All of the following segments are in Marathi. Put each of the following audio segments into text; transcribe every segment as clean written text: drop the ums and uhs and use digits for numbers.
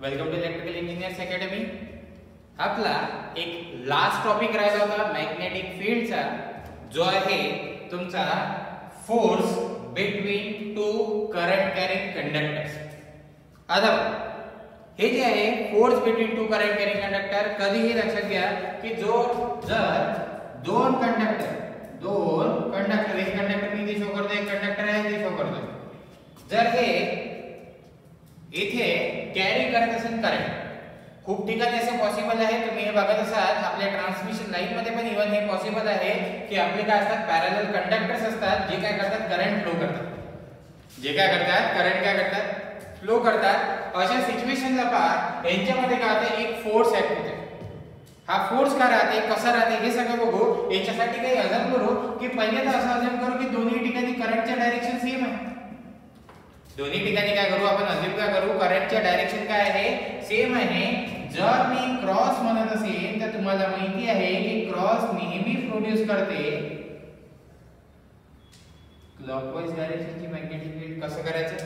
Welcome to electrical engineers academy. आपला एक लास्ट टॉपिक राहिला होता मॅग्नेटिक फील्डचा, जो आहे तुमचा force between two current carrying conductors. आता हे जे आहे force between two current carrying conductor, कधीही लक्षात घ्या की जर दोन कंडक्टर एक कंडक्टर मी इथे शो करतो, एक कंडक्टर आहे इथे शो करतो, जर हे इथे कॅरी करत असेल करंट, खूप ठिकाणी असं पॉसिबल आहे, तुम्ही हे बघत असाल आपल्या ट्रान्समिशन लाईन मध्ये पण इव्हन हे पॉसिबल आहे की आपले काय असतात पॅरलल कंडक्टर्स असतात, जे काय करतात करंट फ्लो करतात, फ्लो करतात। अशा सिच्युएशनला पहा यांच्यामध्ये काय होतं, एक फोर्स ऍक्ट होते। हा फोर्स का राहते, कसा राहते हे सगळं बघू। याच्यासाठी काही अझम्म करू की पहिले तर असं अझम्म करू की दोन्ही ठिकाणी करंटचे डायरेक्शन सेम आहे। दोन्ही ठिकाणी काय करू आपण, अझम्म काय करू, करंटचे डायरेक्शन काय आहे, सेम आहे। जर मी क्रॉस म्हणत असेल तर तुम्हाला माहिती आहे की क्रॉस नेहमी प्रोड्यूस करते क्लॉकवाइज डायरेक्शनची मॅग्नेटिक फील्ड। कसं करायचं,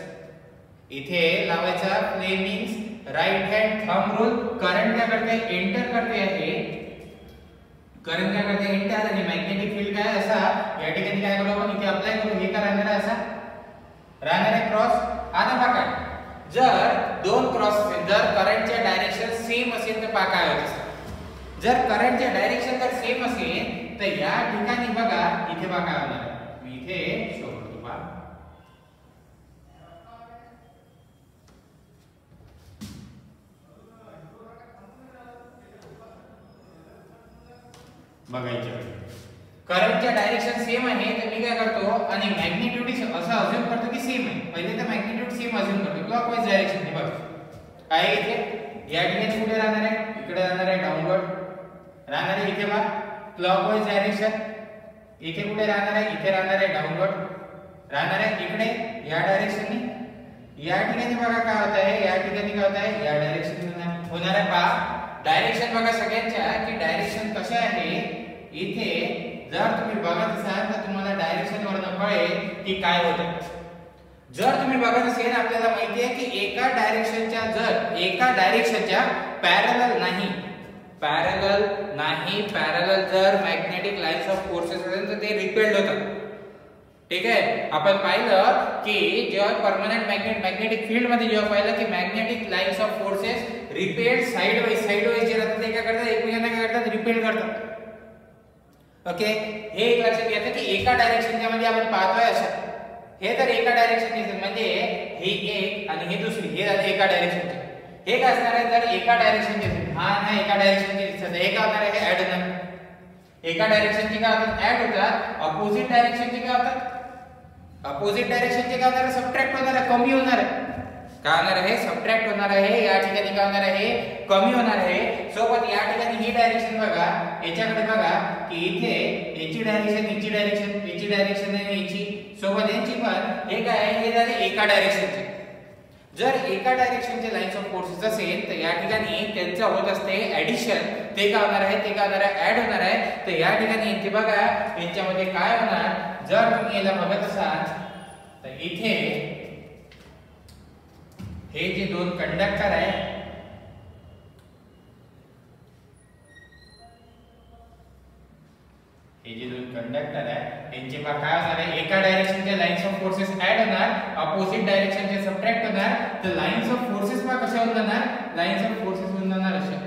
इथे लावायचा Fleming's right hand thumb rule. Current काय करते, एंटर करते आहे, करंट काय करते एंटर, आणि मॅग्नेटिक फील्ड काय असा या ठिकाणी काय करू आपण इथे अप्लाय करू, हे काय राहणार असा राहणार आहे क्रॉस। आता बघा जर दोन क्रॉस असेल, जर करंटचे डायरेक्शन सेम असेल तर पहा काय होतं, जर करंटचे डायरेक्शन जर सेम असेल तर या ठिकाणी बघा इथे बघा काय होणार आहे, मी इथे शो करतो पहा, बघायचं करंटचे डायरेक्शन सेम आहे तर मी काय करतो आणि मॅग्निट्यूड असं अझ्युम करतो की सेम आहे। पहिले तर मॅग्निट्यूड सेम अझ्युम करतो क्लॉकवाइज डायरेक्शन ने, बघ काय इथे या ठिकाणी कुठे राहणार आहे, इकडे राहणार आहे, डाऊनवर्ड राहणार आहे, इथे बघ क्लॉकवाइज डायरेक्शन, इथे कुठे राहणार आहे, इथे राहणार आहे, डाऊनवर्ड राहणार आहे, इकडे या डायरेक्शनने। या ठिकाणी बघा काय होत आहे, या ठिकाणी काय होत आहे, या डायरेक्शन होणार आहे। पहा डायरेक्शन बघा सगळ्यांच्या की डायरेक्शन कशा आहे, इथे जर तुम्ही बघत असाल तर तुम्हाला डायरेक्शन वरून कळेल की काय होतं। जर तुम्ही बघत असेल आपल्याला माहिती आहे की एका डायरेक्शनच्या पॅरलल नाही जर मॅग्नेटिक लाईन्स ऑफ फोर्सेस असेल तर ते रिपेल्ड होतात। ठीक आहे, आपण पाहिलं की जेव्हा परमनंट मॅग्नेटिक फील्ड मध्ये जेव्हा पाहिलं की magnetic lines of forces repelled sideways जे राहतात ते काय करतात, एकमेकांना काय करतात, रिपेल्ड करतात। ओके, हे एक लक्षात घ्यायचं की एका डायरेक्शनच्या मध्ये आपण पाहतोय अशा, हे तर एका डायरेक्शन म्हणजे हे एक आणि हे दुसरी, हे झाले एका डायरेक्शनचे। हे काय असणार आहे, जर एका डायरेक्शनचे हा ना एका डायरेक्शनचे दिसतात, हे काय होणार आहे, हे ऍड होणार, एका डायरेक्शनचे काय होतात ऍड होतात, अपोजिट डायरेक्शनचे काय होतात, अपोजिट डायरेक्शनचे काय होणार, सबट्रॅक्ट होणार आहे, कमी होणार आहे, काय होणार आहे, सबट्रॅक्ट होणार आहे। या ठिकाणी काय होणार आहे, कमी होणार आहे। सोबत या ठिकाणी ही डायरेक्शन बघा, याच्याकडे बघा की इथे याची डायरेक्शन आणि याची सोबत यांची पण, हे काय आहे, हे झाले एका डायरेक्शनचे। जर एका डायरेक्शनचे लाईन्स ऑफ फोर्सेस असेल तर या ठिकाणी त्यांचं होत असते ऍडिशन, ते काय होणार आहे, ऍड होणार आहे। तर या ठिकाणी इथे बघा यांच्यामध्ये काय होणार, जर तुम्ही याला बघत असाल तर इथे हे जे दोन कंडक्टर आहे, यांचे काय होणार आहे, एका डायरेक्शनच्या लाईन्स ऑफ फोर्सेस ऍड होणार, अपोजिट डायरेक्शनचे सबट्रॅक्ट होणार। तर लाईन्स ऑफ फोर्सेस पहा कशा होऊन जाणार, लाईन्स ऑफ फोर्सेस होऊन जाणार अशा।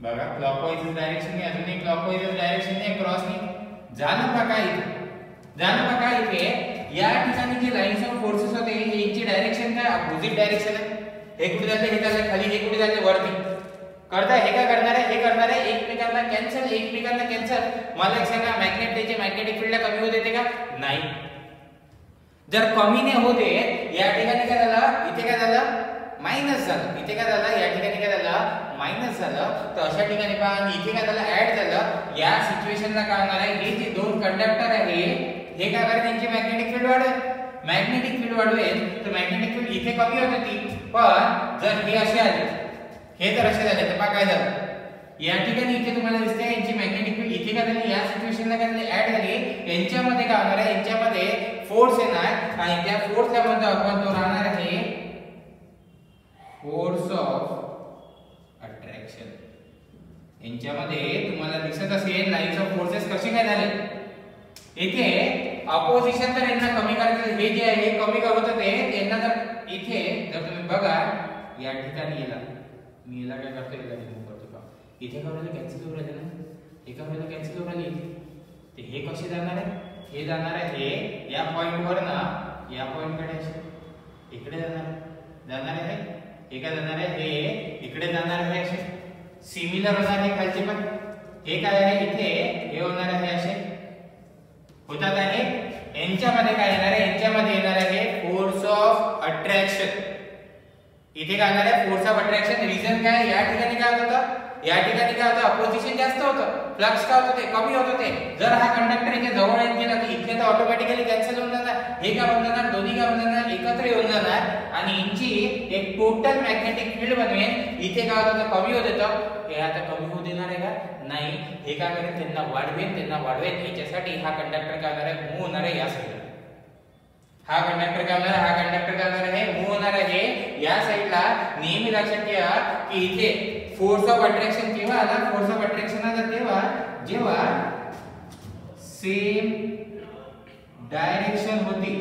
बघा क्लॉकवाइज डायरेक्शनने, अजून एक क्लॉकवाइज डायरेक्शनने, क्रॉसने झालं बघा इथे या ठिकाणी जे लाईन्स ऑफ फोर्सेस होते यांची डायरेक्शन काय, अपोजिट डायरेक्शन आहे। हे कुठे जाते, हे चालले खाली, हे कुठे जाते वरती, करताय हे काय करणार आहे, हे करणार आहे एकमेकांना कॅन्सल। मला एक सांगा, मॅग्नेटिक फील्ड कमी होते ते का नाही, जर कमी नाही होते या ठिकाणी काय झालं, इथे काय झालं मायनस झालं, इथे काय झालं, या ठिकाणी काय झालं मायनस झालं। तर अशा ठिकाणी पहा इथे काय झालं, ऍड झालं। या सिच्युएशनला काय होणार आहे, हे जे दोन कंडक्टर आहे हे काय करणार, त्यांची मॅग्नेटिक फील्ड वाढवेल, तर मॅग्नेटिक फील्ड इथे कमी होत होती, पण जर हे असे आले, हे तर असे झाले तर पहा काय झालं, या ठिकाणी इथे तुम्हाला दिसते यांची मॅग्नेटिक फील्ड इथे काय झाली, या सिच्युएशनला काय झाली, ऍड झाली. यांच्यामध्ये काय होणार आहे, यांच्यामध्ये फोर्स येणार आणि त्या फोर्सला म्हणतो आपण, तो राहणार आहे फोर्स ऑफ अट्रॅक्शन. यांच्यामध्ये तुम्हाला दिसत असेल लाईन्स ऑफ फोर्सेस कसे काय झाले. इथे अपोजिशन तर यांना कमी करायचं, हे जे आहे कमी करत होते यांना. जर इथे जर तुम्ही बघा या ठिकाणी याला मी याला काय करतो, याला रिमूव्ह करतो का, इथे काय होईल, कॅन्सल होऊन राहिले ना, एका वेळेला कॅन्सल होऊन राहिले. ते हे कसे जाणार आहे, हे जाणार आहे हे या पॉइंट वर ना, या पॉइंट कडे असे इकडे जाणार आहे. हे काय जाणार आहे, हे इकडे जाणार आहे असे सिमिलर होणार आहे खालचे पण. हे काय आहे इथे हे होणार आहे असे होतात आहे. यांच्यामध्ये काय येणार आहे, यांच्यामध्ये येणार आहे फोर्स ऑफ अट्रॅक्शन. इथे काय येणार आहे, फोर्स ऑफ अट्रॅक्शन. रिझन काय, या ठिकाणी काय होतं, या ठिकाणी काय होतं, अपोजिशन जास्त होतं, फ्लक्स काय होतं ते कमी होत होते. जर हा कंडक्टर याच्या जवळ येत गेला तर इथे तर ऑटोमॅटिकली कॅन्सल होऊन जाणार. हे काय होऊन जाणार, दोन्ही काय होऊन जाणार, एकत्र येऊन जाणार आणि यांची एक टोटल मॅग्नेटिक फील्ड बनवेल. इथे काय होतं, कमी होत होतं, हे आता कमी होऊ देणार आहे का, नाही. हे काय करेल, त्यांना वाढवेल. याच्यासाठी हा कंडक्टर काय होणार आहे, मूव्ह होणार आहे या साईडला. हा कंडक्टर काय होणार, हा कंडक्टर काय होणार आहे, मूव्ह होणार आहे या साईडला. नेहमी लक्षात ठेवा की इथे फोर्स ऑफ अट्रॅक्शन केव्हा आला, फोर्स ऑफ अट्रॅक्शन आला तेव्हा जेव्हा सेम डायरेक्शन होती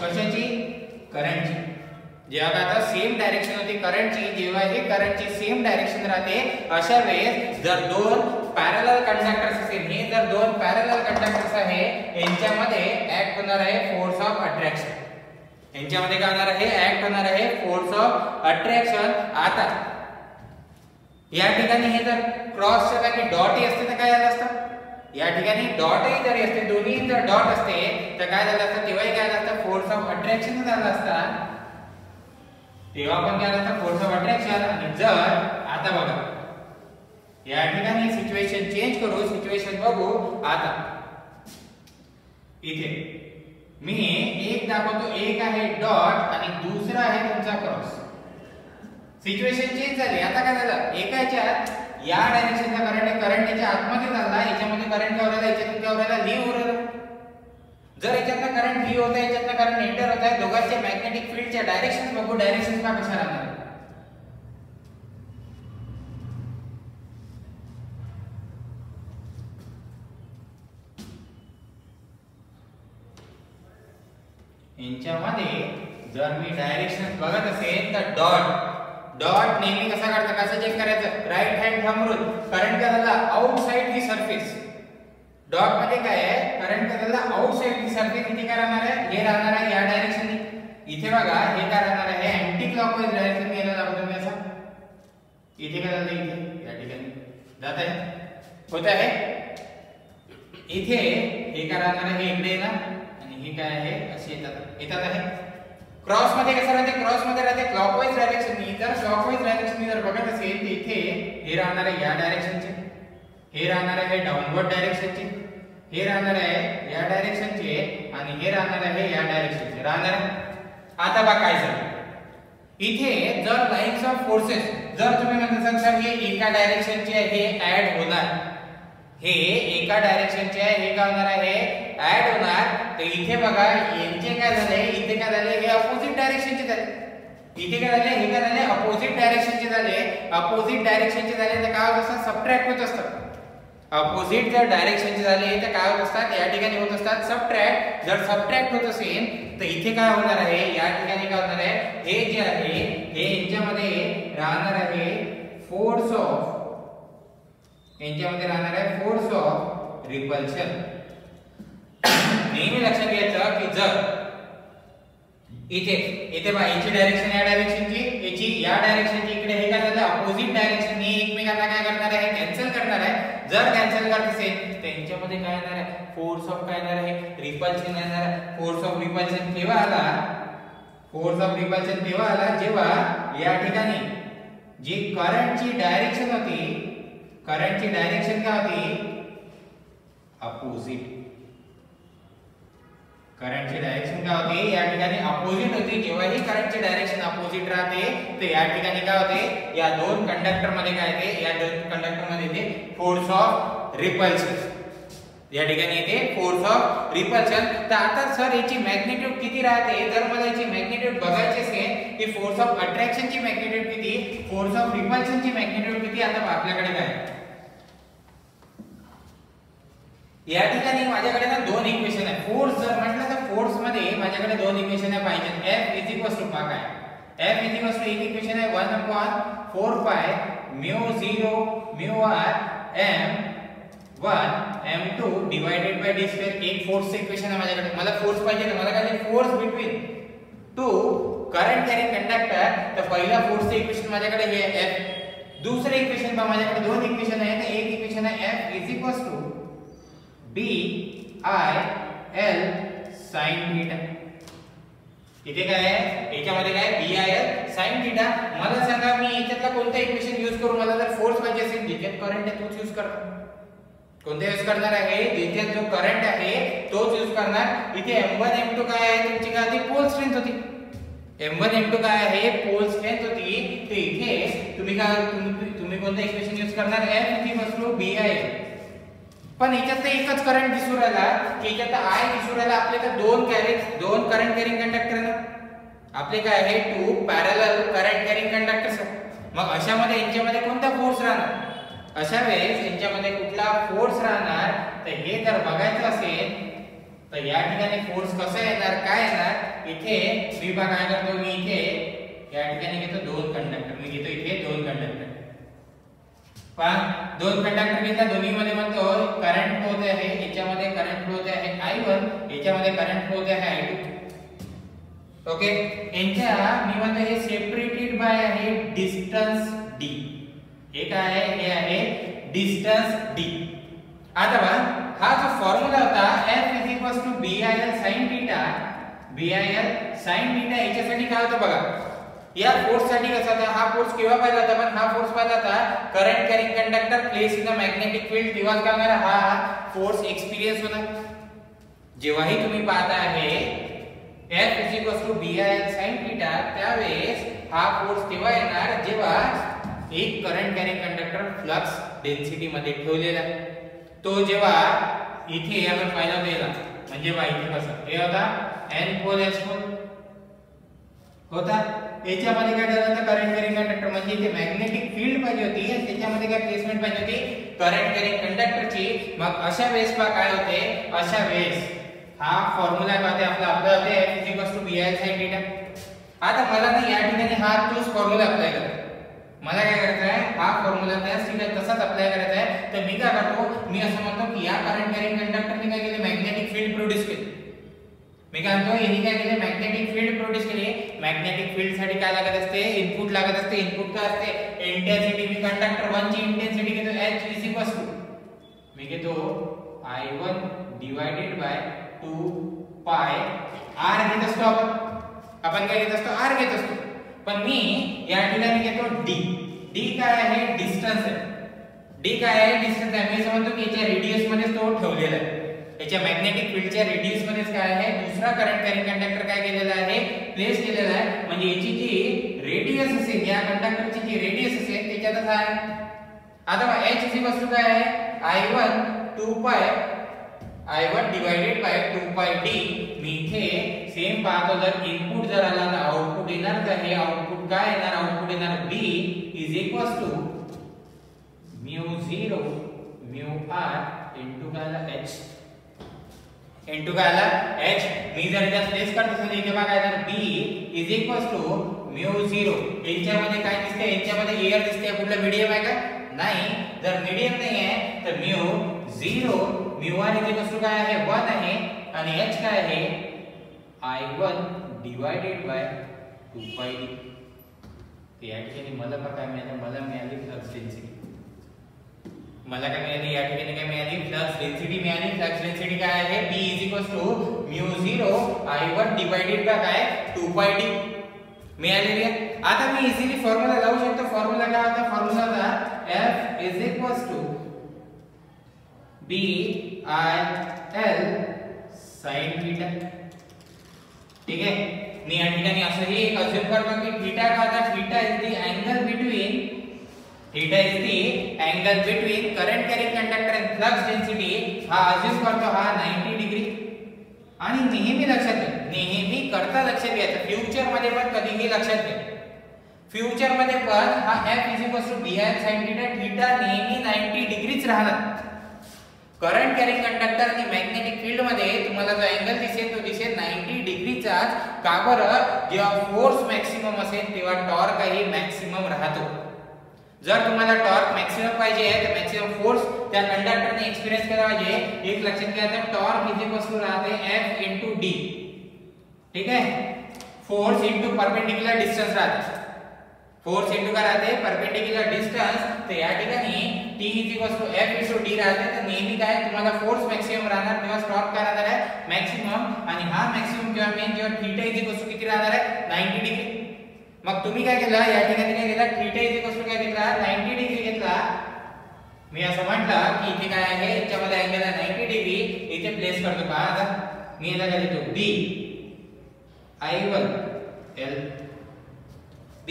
कशाची, करंटची. जेव्हा आता सेम डायरेक्शन होती करंटची, जेव्हा हे करंटची सेम डायरेक्शन राहते, अशा वेळेस जर दोन पॅरलल कंडक्टर्स असेल, हे जर दोन पॅरलल कंडक्टर्स आहे, यांच्यामध्ये ऍक्ट होणार आहे फोर्स ऑफ अट्रॅक्शन. यांच्यामध्ये काय होणार आहे, ऍक्ट होणार आहे फोर्स ऑफ अट्रॅक्शन. आता या ठिकाणी हे जर क्रॉसच्या जागी डॉट ही असते तर काय झालं असतं, या ठिकाणी डॉट ही जरी असते, दोन्ही जर डॉट असते तर काय झालं असतं, तेव्हाही काय झालं असतं, फोर्स ऑफ अट्रॅक्शन झालं असतं. तेव्हा पण काय झालं असतं, फोर्स ऑफ अट्रॅक्शन. आणि जर आता बघा या ठिकाणी सिच्युएशन चेंज करू, सिच्युएशन बघू. आता इथे मी एक दाखवतो, एक आहे डॉट आणि दुसरा आहे तुमचा क्रॉस. सिच्युएशन चेंज झाली. आता काय झालं, एकाच्यात या डायरेक्शनचा करंट याच्या आतमध्ये चालला, याच्यामध्ये करंट काय होता, याच्यातून काय होता, लीव्ह होत होता. जर याच्यातनं करंट लीव्ह होत आहे, याच्यातनं करंट एंटर होत आहे, दोघांच्या मॅग्नेटिक फील्डच्या डायरेक्शन बघू. डायरेक्शन का कशा राहणार, यांच्यामध्ये जर मी डायरेक्शन बघत असेल तर डॉट नेहमी कसा काढता, कसं चेक करायचं, right hand thumb rule. Current का झाला आउटसाइड दी सरफेस. डॉट मध्ये काय आहे, करंट का झाला आउटसाइड दी सरफेस. इथे काय राहणार आहे, हे राहणार आहे या डायरेक्शनने. इथे बघा हे काय राहणार आहे, अँटी क्लॉकवाईज डायरेक्शन यायला दाखवतो मी असं. इथे काय झालं, इथे या ठिकाणी जात आहे, होत आहे. इथे हे काय राहणार आहे, हे इकडे येणार आणि हे काय आहे असे येतात आहे. क्रॉस मध्ये कसं राहते, क्रॉस मध्ये राहते क्लॉकवाईज डायरेक्शन. जर क्लॉकवाईज डायरेक्शन जर बघत असेल तर इथे हे राहणार आहे या डायरेक्शनचे, हे राहणार आहे डाऊनवर्ड डायरेक्शनचे, हे राहणार आहे या डायरेक्शनचे आणि हे राहणार आहे या डायरेक्शनचे राहणार आहे. आता बघा काय झालं, इथे जर लाईन्स ऑफ फोर्सेस जर तुम्ही म्हणता सर हे एका डायरेक्शनचे हे ऍड होणार, हे एका डायरेक्शनचे आहे, हे काय होणार आहे, ऍड होणार. तर इथे बघा यांचे काय झाले, इथे काय झाले, हे अपोजिट डायरेक्शनचे झाले. इथे काय झाले, हे काय झाले, अपोजिट डायरेक्शनचे झाले. अपोजिट डायरेक्शनचे झाले तर काय होत असतात, सबट्रॅक्ट होत असतात. अपोजिट जर डायरेक्शनचे झाले तर काय होत असतात, या ठिकाणी होत असतात सबट्रॅक्ट. जर सबट्रॅक्ट होत असेल तर इथे काय होणार आहे, या ठिकाणी काय होणार आहे, हे जे आहे हे यांच्यामध्ये राहणार आहे फोर्स ऑफ, यांच्यामध्ये राहणार आहे फोर्स ऑफ रिपल्शन. नेहमी लक्षात घ्यायचं की जर इथे बघा याची डायरेक्शन या डायरेक्शनची, याची या डायरेक्शनची, इकडे हे काय झालं अपोजिट डायरेक्शन, हे एकमेकांना काय करणार आहे, कॅन्सल करणार आहे. जर कॅन्सल करत असेल तर यांच्यामध्ये काय येणार आहे, फोर्स ऑफ काय येणार आहे, रिपल्शन येणार आहे. फोर्स ऑफ रिपल्शन केव्हा आला, फोर्स ऑफ रिपल्शन तेव्हा आला जेव्हा या ठिकाणी जी करंटची डायरेक्शन होती, करंटची डायरेक्शन काय होती, अपोजिट. करंटची डायरेक्शन काय होते या ठिकाणी अपोजिट होती. जेव्हाही करंटची डायरेक्शन अपोजिट राहते तर या ठिकाणी काय होते या दोन कंडक्टर मध्ये काय येते या दोन कंडक्टर मध्ये येते फोर्स ऑफ रिपल्शन. या ठिकाणी येते फोर्स ऑफ रिपल्शन. तर आता सर याची मॅग्निट्यूड किती राहते. जर मला याची मॅग्निट्यूड बघायची असेल की फोर्स ऑफ अट्रॅक्शनची मॅग्निट्यूड किती फोर्स ऑफ रिपल्शनची मॅग्निट्यूड किती. आता आपल्याकडे काय या ठिकाणी माझ्याकडे ना दोन इक्वेशन आहे. फोर्स जर म्हटलं तर फोर्स मध्ये माझ्याकडे दोन इक्वेशन आहे पाहिजे. F काय F एक इक्वेशन आहे 1/4 पाय μ0 μr m1 m2 divided by d square. एक फोर्सचं इक्वेशन आहे माझ्याकडे. मला फोर्स पाहिजे तर मला काय force between two current carrying conductor. तर पहिला फोर्सचं इक्वेशन माझ्याकडे हे F. दुसरे इक्वेशन पहा माझ्याकडे दोन इक्वेशन आहे. तर एक इक्वेशन आहे F B I L sin theta. इथे काय आहे याच्यामध्ये काय B I L sin theta. मला सांगा मी याच्यातला कोणता इक्वेशन यूज करू. मला जर फोर्स पाहिजे असेल ज्याच्यात करंट आहे तोच यूज करणार. कोणता यूज करणार आहे ज्याच्यात जो करंट आहे तोच यूज करणार. इथे m1 m2 काय आहे तुमची काय होती पोल स्ट्रेंथ होती. m1 m2 काय आहे पोल स्ट्रेंथ होती. तर इथे तुम्ही कोणतं इक्वेशन यूज करणार F B I L. पण याच्यात एकच करंट दिसू राहिला की याच्यात I दिसू राहिला. आपल्याकडे दोन करंट कॅरिंग कंडक्टर ना आपले काय आहे two parallel current carrying conductors. मग अशामध्ये यांच्यामध्ये कोणता फोर्स राहणार. अशा वेळेस यांच्यामध्ये कुठला फोर्स राहणार तर हे जर बघायचं असेल तर या ठिकाणी फोर्स कसा येणार काय येणार. इथे मी काय करतो मी इथे या ठिकाणी घेतो दोन कंडक्टर. मी घेतो इथे दोन कंडक्टर. पण दोन कंडक्टर घेतला दोन्ही मध्ये म्हणतो करंट फ्लो होते आहे. याच्यामध्ये करंट फ्लो होते आहे I1 याच्यामध्ये करंट फ्लो होते आहे I2. ओके यांच्या मी म्हणतो हे सेपरेटेड बाय आहे डिस्टन्स d. हे काय आहे हे आहे डिस्टन्स d. आता बघा हा जो फॉर्म्युला होता F BIL sin theta BIL sin theta याच्यासाठी काय होतं बघा. या फोर्स साठी कसा होता हा फोर्स केव्हा पाहिला होता. पण हा फोर्स पाहिला होता current carrying conductor place in the magnetic field. तेव्हा काय होणार हा फोर्स एक्सपिरियन्स होणार. जेव्हाही तुम्ही पाहता आहे F BIL sin थीटा त्यावेळेस हा फोर्स तेव्हा येणार जेव्हा एक current carrying conductor flux density मध्ये ठेवलेला तो जेव्हा इथे आपण पाहिला होता म्हणजे बघा इथे कसं हे होता N पोल S पोल होता. याच्यामध्ये काय झालं होतं करंट कॅरिंग कंडक्टर म्हणजे इथे मॅग्नेटिक फील्ड पाहिजे होती आणि त्याच्यामध्ये काय प्लेसमेंट पाहिजे होती करंट कॅरिंग कंडक्टरची. मग अशा वेळेस काय होते अशा वेळेस हा फॉर्म्युला काय होते आपला होते F BIL sin थीटा. आता मला ना या ठिकाणी हा तोच फॉर्म्युला अप्लाय करायचा. मला काय करायचं आहे हा फॉर्म्युला त्याच ठिकाणी तसाच अप्लाय करायचा आहे. तर मी काय करतो मी असं म्हणतो की या करंट कॅरिंग कंडक्टरने काय केले मॅग्नेटिक फील्ड प्रोड्यूस केले. मी काय म्हणतो यांनी काय केले मॅग्नेटिक फील्ड प्रोड्यूस केले. मॅग्नेटिक फील्ड साठी काय लागत असते इनपुट लागत असते. इनपुट काय असते इंटेन्सिटी. मी कंडक्टर 1 ची इंटेन्सिटी घेतो H मी घेतो I1 डिवाइडेड बाय 2 पाय R घेत असतो आपण काय घेत असतो R घेत असतो. पण मी या ठिकाणी घेतो D काय आहे डिस्टन्स आहे. D काय आहे डिस्टन्स आहे. मी समजतो की याच्या रेडियस मध्ये तो ठेवलेला आहे. याच्या मॅग्नेटिक फील्डच्या रेडियस मध्येच काय आहे दुसरा करंट कॅरिंग कंडक्टर काय केलेला आहे प्लेस केलेला आहे. म्हणजे याची जी रेडियस असेल या कंडक्टरची जी रेडियस असेल त्याच्यातच आहे. आता H काय आहे I1 2 पाय I1 डिवाइडेड बाय 2 पाय D. मी इथे सेम पाहतो जर इनपुट जर आला तर आउटपुट येणार तर हे आउटपुट काय येणार आउटपुट येणार B μ0 μr H इनटू काय आला H. मी जर इथे प्लेस करत असेल इथे बघा तर B μ0 यांच्यामध्ये काय दिसते यांच्यामध्ये एअर दिसते. कुठला मीडियम आहे का नाही. जर मीडियम नाही आहे तर μ0 μr काय आहे 1 आहे आणि H काय आहे I1 डिवाइडेड बाय 2 पाय D. या ठिकाणी मला काय मिळालं मला मिळाली फ्लक्स डेन्सिटी. मला काय मिळाली या ठिकाणी काय मिळाली फ्लक्स डेन्सिटी मिळाली. फ्लक्स डेन्सिटी काय आहे B μ0 I1 डिवाइडेड बाय काय 2 पाय D मिळालेली आहे. आता मी इझिली फॉर्म्युला लावू शकतो. फॉर्म्युला काय होता फॉर्म्युला होता F BIL sin थीटा. ठीक आहे. मी या ठिकाणी असंही अज्यूम करतो की थीटा काय होता, theta is the angle between current carrying conductor and flux density. हा अज्यूम करतो हा 90 डिग्री. आणि नेहमी लक्षात घ्या, नेहमी करता लक्षात घ्यायचं, फ्युचर मध्ये पण कधीही लक्षात घ्या, फ्युचर मध्ये पण हा f bi sin थीटा नेहमी 90 डिग्रीच राहणार. करंट कॅरिंग कंडक्टर आणि मॅग्नेटिक फील्ड मध्ये तुम्हाला जो अँगल दिसेल तो दिसेल 90 डिग्रीचाच. का बरं? जेव्हा फोर्स मॅक्सिमम असेल तेव्हा टॉर्कही मॅक्सिमम राहतो. जर तुम्हाला टॉर्क मॅक्सिमम पाहिजे तर मॅक्सिमम फोर्स त्या कंडक्टरने एक्सपिरियन्स केला पाहिजे. एक लक्षात घ्या, तर टॉर्क इज इक्वल टू राहते f * d. ठीक आहे. फोर्स इंटू परपेंडिक्युलर डिस्टन्स राहते. फोर्स इंटू काय राहते? Perpendicular distance. तर या ठिकाणी t = f * d राहते. तर नेहमी काय तुम्हाला फोर्स मॅक्सिमम राहणार तेव्हा टॉर्क काय राहणार आहे? मॅक्सिमम. आणि हा मॅक्सिमम जेव्हा थीटा किती राहणार आहे? 90 डिग्री. मग तुम्ही काय केलं या ठिकाणी? काय केलं? थीटा काय घेतला? 90 डिग्री घेतला. मी असं म्हटलं की इथे काय आहे, याच्यामध्ये अँगल आहे 90 डिग्री. इथे प्लेस करतो पहा. आता मी याला काय देतो? b i1 l b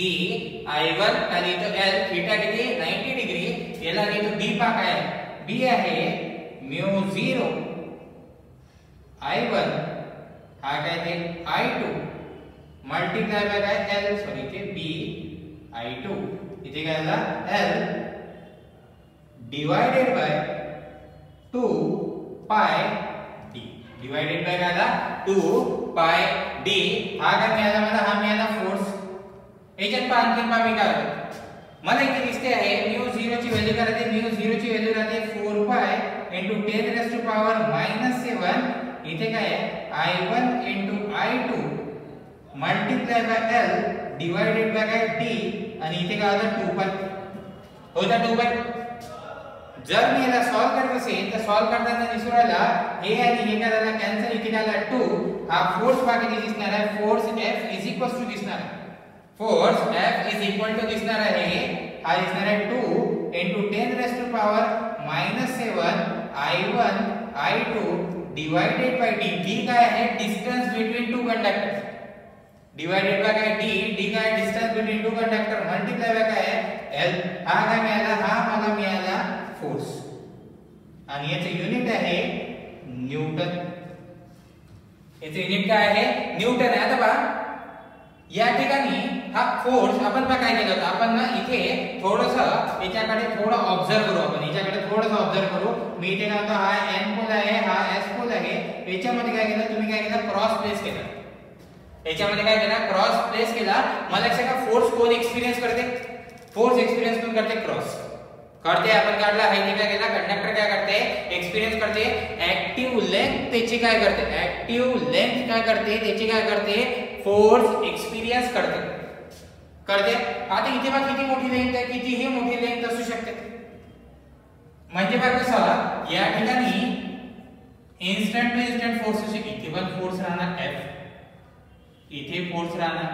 i1 आणि तो l. थीटा किती? 90 डिग्री. याला लिहितो b पा काय? b आहे μ0 i1 हा काय ते i2 मल्टीप्लाय बाय काय l. सॉरी इथे b i2 इथे काय आला l डिवाइडेड बाय 2 पाय d. डिवाइडेड बाय काय आला? 2 पाय d. हा काय मिळाला मला? हा मिळाला फोर्स. याच्यात पण आणखीन पहा मी काय होतं, मला इथे दिसते आहे μ0 ची व्हॅल्यू काय राहते? μ0 ची व्हॅल्यू राहते 4 पाय * 10⁻⁻⁻⁻. इथे काय आहे? i1 * i2 multiply by l divided by काय d. आणि इथे काय होता? 2 पाय होता 2 पाय. जर मी याला सॉल्व करत असेल तर सॉल्व करताना दिसू राहिला हे आणि हे काय झालं? कॅन्सल. इथे काय झालं? 2. हा फोर्स बाकी दिसणार आहे. फोर्स f = दिसणार आहे. Force F is equal to दिसणार आहे, हा दिसणार आहे 2 * 10⁻⁻7 I1 I2 divided by d. d काय आहे? Distance between two conductors. Divided by काय? d काय? Distance between two conductor multiply by काय? l. हा काय मिळाला? हा मला मिळाला फोर्स. आणि याचे युनिट आहे न्यूटन. याचे युनिट काय आहे? न्यूटन आहे. आता पहा या ठिकाणी हा फोर्स आपण काय केलं होतं? आपण ना इथे थोडंसं याच्याकडे थोडं ऑब्झर्व करू. आपण याच्याकडे थोडंसं ऑब्झर्व करू. मी इथे काय होतं? हा n पोल आहे, हा s पोल आहे. याच्यामध्ये काय केलं तुम्ही? काय केलं? क्रॉस प्लेस केला. याच्यामध्ये काय केला? क्रॉस प्लेस केला. मला लक्षात का फोर्स कोण एक्सपिरियन्स करते? फोर्स एक्सपिरियन्स कोण करते? क्रॉस करते. आपण काढला आहे इथे काय केला? कंडक्टर काय करते? एक्सपिरियन्स करते. ऍक्टिव्ह लेंथ त्याची काय करते? ऍक्टिव्ह लेंथ काय करते? त्याची काय करते? फोर्स एक्सपिरियन्स करते. आता इथे बघा किती मोठी लेंथ आहे, कितीही मोठी लेंथ असू शकते. म्हणजे बघा कसं या ठिकाणी इन्स्टंट टू इन्स्टंट फोर्स असू शकते. इथे पण फोर्स राहणार F, इथे फोर्स राहणार,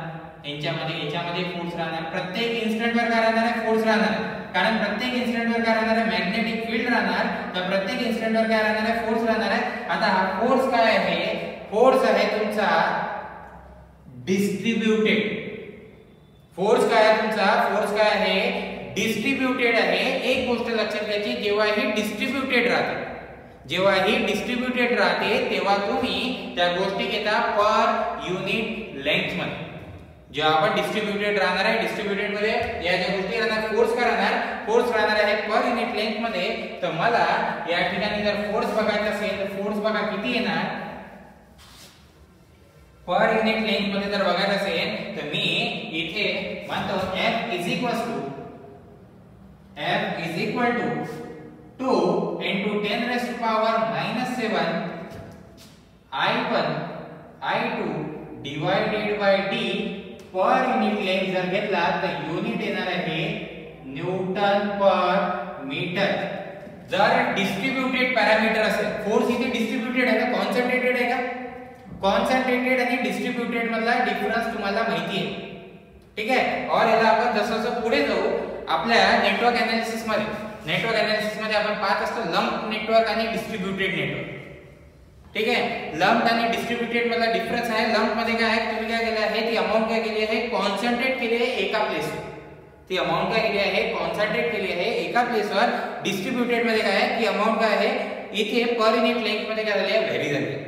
याच्यामध्ये फोर्स राहणार. प्रत्येक इन्स्टंट वर काय राहणार आहे? फोर्स राहणार. कारण प्रत्येक इन्स्टंट वर काय राहणार आहे? मॅग्नेटिक फील्ड राहणार. तर प्रत्येक इन्स्टंट वर काय राहणार आहे? फोर्स राहणार आहे. आता हा फोर्स काय आहे? फोर्स आहे तुमचा डिस्ट्रीब्युटेड. फोर्स काय आहे तुमचा? फोर्स काय आहे? डिस्ट्रीब्युटेड आहे. एक गोष्ट लक्षात घ्यायची, जेव्हा ही डिस्ट्रीब्युटेड राहते, जेव्हा ही डिस्ट्रीब्युटेड राहते तेव्हा तुम्ही त्या गोष्टी घेता पर युनिट लेंथ मध्ये. जेव्हा आपण डिस्ट्रीब्युटेड राहणार आहे, डिस्ट्रीब्युटेड मध्ये या ज्या गोष्टी राहणार, फोर्स काय राहणार? फोर्स राहणार आहे पर युनिट लेंथ मध्ये. तर मला या ठिकाणी जर फोर्स बघायचा असेल तर फोर्स बघा किती येणार पर युनिट लेंथ मध्ये. जर बघायचं असेल तर मी इथे म्हणतो F is equal to 2 * 10⁻⁻7 I1 I2 divided by d per unit length जर घेतला तर युनिट येणार आहे न्यूटन पर मीटर. जर डिस्ट्रीब्युटेड पॅरामीटर असेल, फोर्स इथे डिस्ट्रीब्युटेड आहे का कॉन्सन्ट्रेटेड आहे का? कॉन्सन्ट्रेटेड आणि डिस्ट्रीब्युटेड मधला डिफरन्स तुम्हाला माहिती आहे. ठीक आहे. और याला आपण जसं जसं पुढे जाऊ आपल्या नेटवर्क एनालिसिस मध्ये आपण पाहत असतो लंप नेटवर्क आणि डिस्ट्रीब्युटेड नेटवर्क. ठीक आहे. लंप्ड आणि डिस्ट्रीब्युटेड मधला डिफरन्स आहे. लंप मध्ये काय आहे, तुम्ही काय केलं आहे, ती अमाउंट काय केली आहे, कॉन्सन्ट्रेट केली आहे एका प्लेसवर. ती अमाउंट काय केली आहे, कॉन्सन्ट्रेट केली आहे एका प्लेसवर. डिस्ट्रीब्युटेड मध्ये काय आहे, ती अमाउंट काय आहे, इथे पर युनिट लेंथ मध्ये काय झाली आहे, व्हेरी झाली आहे.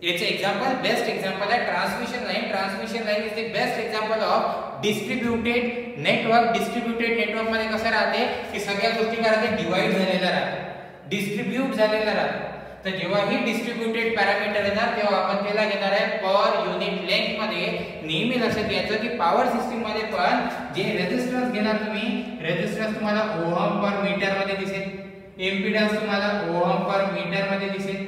याचे एक्झाम्पल, बेस्ट एक्झाम्पल आहे transmission line. Transmission line is the best example of distributed network. Distributed network मध्ये कसं राहते की सगळ्या गोष्टी काय राहते, डिवाइड झालेल्या राहतात, डिस्ट्रीब्यूट झालेल्या राहतात. तर जेव्हा ही डिस्ट्रीब्युटेड पॅरामीटर येणार तेव्हा आपण त्याला घेणार आहे पर युनिट लेंथ मध्ये. नेहमी लक्षात घ्यायचं की पॉवर सिस्टम मध्ये पण जे रेझिस्टन्स घेणार तुम्ही, रेझिस्टन्स तुम्हाला ओहम पर मीटर मध्ये दिसेल, इम्पीडन्स तुम्हाला ओहम पर मीटर मध्ये दिसेल.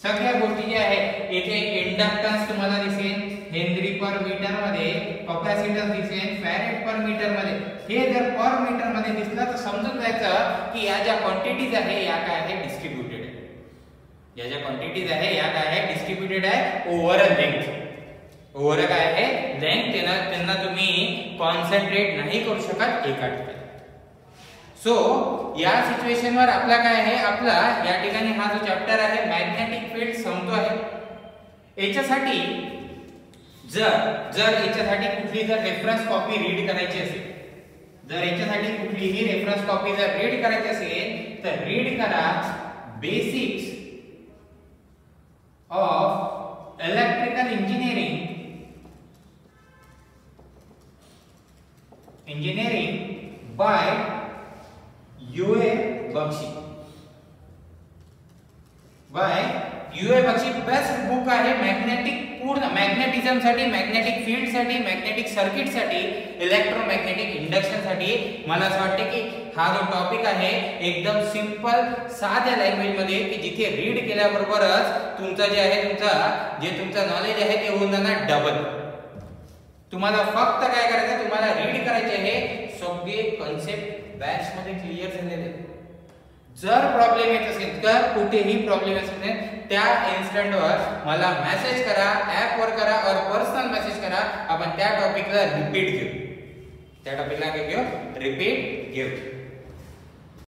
सगळ्या गोष्टी ज्या आहेत, येथे इंडक्टन्स तुम्हाला दिसेल हेनरी पर मीटर मध्ये, कॅपॅसिटन्स दिसेल फॅरेड पर मीटर मध्ये. हे जर पर मीटर मध्ये दिसलं तर समजून जायचं की या ज्या क्वांटिटीज आहे या काय आहे, डिस्ट्रीब्युटेड आहे. या ज्या क्वांटिटीज आहे या काय आहे, डिस्ट्रीब्युटेड आहे ओव्हर अ लेंथ. ओव्हर काय आहे, लेंथ. त्यांना तुम्ही कॉन्सन्ट्रेट नाही करू शकत एका ठिकाणी. सो या सिच्युएशन वर आपला काय आहे, आपला या ठिकाणी हा जो चॅप्टर आहे मॅग्नेटिक फील्ड संपतो आहे. याच्यासाठी जर याच्यासाठी कुठली जर रेफरन्स कॉपी रीड करायची असेल, जर याच्यासाठी कुठलीही रेफरन्स कॉपी जर रीड करायची असेल तर रीड करा basics of electrical engineering by UA Bakshi. Best book आहे मॅग्नेटिक, पूर्ण मॅग्नेटिझम साठी, मॅग्नेटिक फील्ड साठी, मॅग्नेटिक सर्किट साठी, इलेक्ट्रोमॅग्नेटिक इंडक्शन साठी. मला असं वाटतं की हा जो टॉपिक आहे एकदम सिंपल साध्या लँग्वेज मध्ये, की जिथे रीड केल्याबरोबरच तुमचं जे आहे, तुमचं नॉलेज आहे ते होऊन जाणार डबल. तुम्हाला फक्त काय करायचं, तुम्हाला रीड करायचे आहे सगळे कन्सेप्ट बॅच मध्ये क्लिअर झालेले. जर प्रॉब्लेम येत असेल, तर कुठेही प्रॉब्लेम असेल त्या इन्स्टंटवर मला मेसेज करा, ऍप वर करा और पर्सनल मेसेज करा. आपण त्या टॉपिकला रिपीट घेऊ, रिपीट घेऊ.